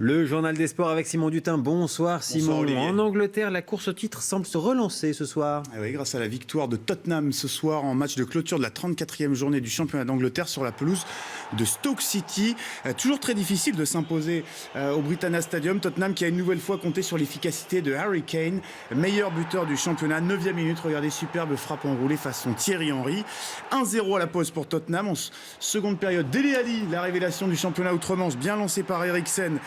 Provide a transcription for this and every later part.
Le journal des sports avec Simon Dutin. Bonsoir Simon. Bonsoir, en Angleterre, la course au titre semble se relancer ce soir. Oui, grâce à la victoire de Tottenham ce soir en match de clôture de la 34e journée du championnat d'Angleterre sur la pelouse de Stoke City. Toujours très difficile de s'imposer au Britannia Stadium. Tottenham qui a une nouvelle fois compté sur l'efficacité de Harry Kane, meilleur buteur du championnat. 9e minute, regardez, superbe frappe enroulée façon Thierry Henry. 1-0 à la pause pour Tottenham. En seconde période, Dele Alli, la révélation du championnat outre-Manche, bien lancé par Eriksen,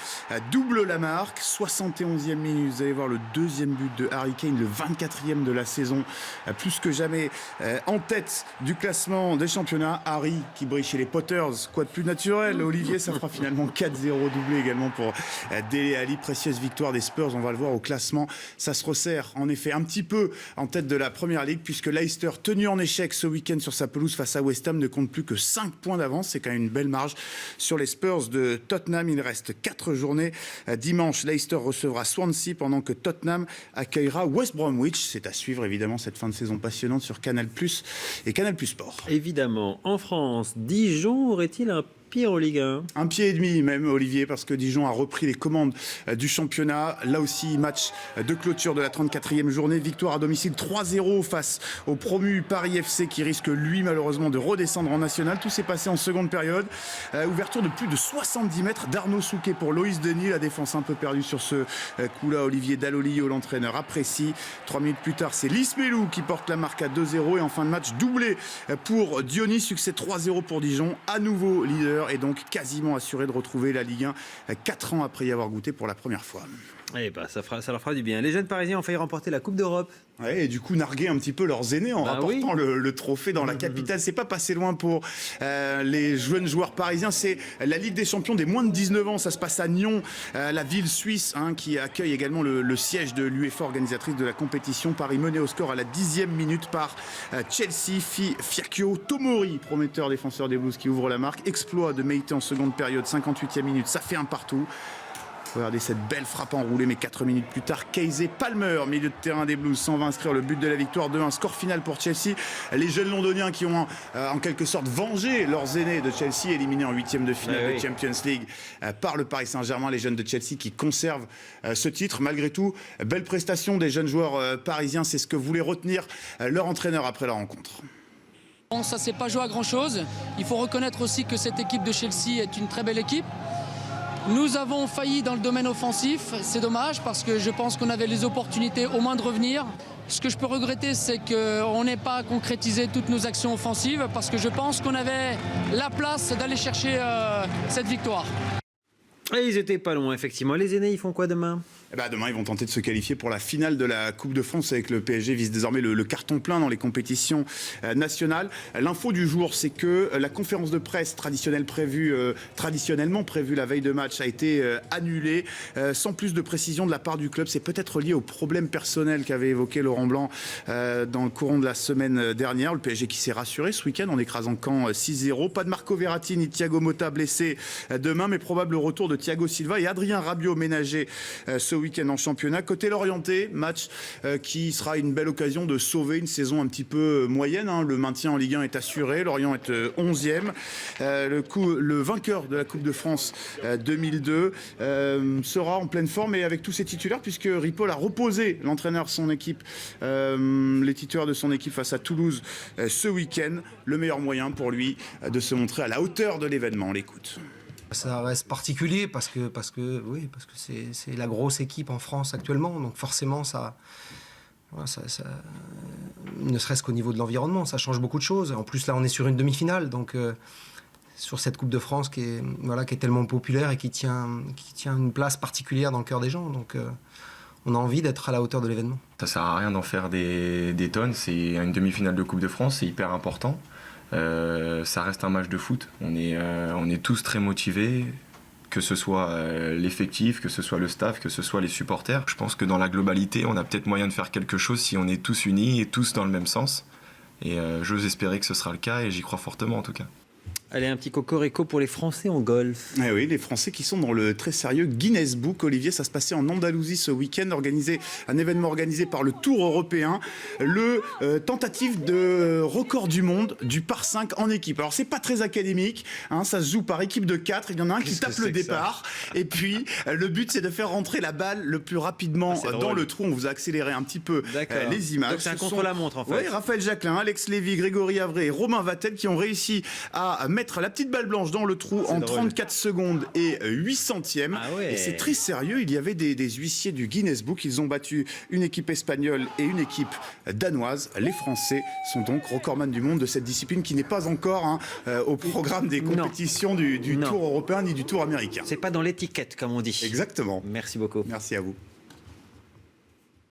double la marque. 71e minute, vous allez voir le deuxième but de Harry Kane, le 24e de la saison, plus que jamais en tête du classement des championnats. Harry qui brille chez les Potters, quoi de plus naturel. Olivier, ça fera finalement 4-0, doublé également pour Dele Alli. Précieuse victoire des Spurs, on va le voir au classement. Ça se resserre en effet un petit peu en tête de la Première Ligue, puisque Leicester, tenu en échec ce week-end sur sa pelouse face à West Ham, ne compte plus que 5 points d'avance. C'est quand même une belle marge sur les Spurs de Tottenham. Il reste 4 journées. Dimanche, Leicester recevra Swansea pendant que Tottenham accueillera West Bromwich. C'est à suivre évidemment cette fin de saison passionnante sur Canal+ et Canal+ Sport. Évidemment, en France, Dijon aurait-il un pied en Ligue 1? Un pied et demi même, Olivier, parce que Dijon a repris les commandes du championnat. Là aussi, match de clôture de la 34e journée. Victoire à domicile 3-0 face au promu Paris FC qui risque lui malheureusement de redescendre en national. Tout s'est passé en seconde période. Ouverture de plus de 70 mètres d'Arnaud Souquet pour Loïs Denis. La défense un peu perdue sur ce coup-là. Olivier Dallolio, l'entraîneur, apprécie. 3 minutes plus tard, c'est Lismelou qui porte la marque à 2-0. Et en fin de match, doublé pour Diony. Succès 3-0 pour Dijon. À nouveau leader et donc quasiment assuré de retrouver la Ligue 1 4 ans après y avoir goûté pour la première fois. Eh ben, ça leur fera du bien. Les jeunes Parisiens ont failli remporter la Coupe d'Europe. Ouais, et du coup narguer un petit peu leurs aînés en rapportant le trophée dans la capitale. C'est pas passé loin pour les jeunes joueurs parisiens. C'est la Ligue des Champions des moins de 19 ans. Ça se passe à Nyon, la ville suisse qui accueille également le siège de l'UEFA, organisatrice de la compétition. Paris mené au score à la 10e minute par Chelsea. Fiacchio Tomori, prometteur défenseur des Blues, qui ouvre la marque. Exploit de Meite en seconde période, 58e minute. Ça fait un partout. Regardez cette belle frappe enroulée, mais 4 minutes plus tard, Casey Palmer, milieu de terrain des Blues, s'en va inscrire le but de la victoire 2-1. Score final pour Chelsea. Les jeunes londoniens qui ont en quelque sorte vengé leurs aînés de Chelsea, éliminés en 8e de finale de Champions League par le Paris Saint-Germain. Les jeunes de Chelsea qui conservent ce titre. Malgré tout, belle prestation des jeunes joueurs parisiens. C'est ce que voulait retenir leur entraîneur après la rencontre. Bon, ça ne s'est pas joué à grand-chose. Il faut reconnaître aussi que cette équipe de Chelsea est une très belle équipe. Nous avons failli dans le domaine offensif, c'est dommage parce que je pense qu'on avait les opportunités au moins de revenir. Ce que je peux regretter, c'est qu'on n'ait pas concrétisé toutes nos actions offensives parce que je pense qu'on avait la place d'aller chercher cette victoire. Et ils n'étaient pas loin, effectivement. Les aînés, ils font quoi demain ? Demain, ils vont tenter de se qualifier pour la finale de la Coupe de France avec le PSG vise désormais le carton plein dans les compétitions nationales. L'info du jour, c'est que la conférence de presse traditionnellement prévue la veille de match a été annulée sans plus de précision de la part du club. C'est peut-être lié aux problèmes personnels qu'avait évoqué Laurent Blanc dans le courant de la semaine dernière. Le PSG qui s'est rassuré ce week-end en écrasant Caen 6-0. Pas de Marco Verratti ni Thiago Motta blessés demain, mais probable retour de Thiago Silva et Adrien Rabiot ménagé ce week-end en championnat. Côté Lorientais, match qui sera une belle occasion de sauver une saison un petit peu moyenne. Le maintien en Ligue 1 est assuré. Lorient est 11e. Le vainqueur de la Coupe de France 2002 sera en pleine forme et avec tous ses titulaires puisque Ripoll a reposé l'entraîneur de son équipe, les titulaires de son équipe face à Toulouse ce week-end. Le meilleur moyen pour lui de se montrer à la hauteur de l'événement. On l'écoute. Ça reste particulier parce que c'est la grosse équipe en France actuellement, donc forcément ça ne serait-ce qu'au niveau de l'environnement, ça change beaucoup de choses. En plus là on est sur une demi-finale, donc sur cette Coupe de France qui est tellement populaire et qui tient une place particulière dans le cœur des gens, donc on a envie d'être à la hauteur de l'événement. Ça sert à rien d'en faire des tonnes, c'est une demi-finale de Coupe de France, c'est hyper important. Ça reste un match de foot, on est tous très motivés, que ce soit l'effectif, que ce soit le staff, que ce soit les supporters. Je pense que dans la globalité, on a peut-être moyen de faire quelque chose si on est tous unis et tous dans le même sens. Et j'ose espérer que ce sera le cas et j'y crois fortement en tout cas. Allez, un petit cocorico pour les Français en golf. Eh oui, les Français qui sont dans le très sérieux Guinness Book. Olivier, ça se passait en Andalousie ce week-end, un événement organisé par le Tour européen, le tentative de record du monde du par 5 en équipe. Alors c'est pas très académique, hein, ça se joue par équipe de 4, il y en a un qui tape le départ, et puis le but c'est de faire rentrer la balle le plus rapidement dans le trou. On vous a accéléré un petit peu les images. Donc c'est un contre-la-montre en fait. Oui, Raphaël Jacquelin, Alex Lévy, Grégory Avray et Romain Vatel qui ont réussi à mettre la petite balle blanche dans le trou en 34 secondes et 8 centièmes. Ah ouais. Et c'est très sérieux, il y avait des huissiers du Guinness Book. Ils ont battu une équipe espagnole et une équipe danoise. Les Français sont donc recordman du monde de cette discipline qui n'est pas encore au programme des compétitions du Tour européen ni du Tour américain. C'est pas dans l'étiquette comme on dit. Exactement. Merci beaucoup. Merci à vous.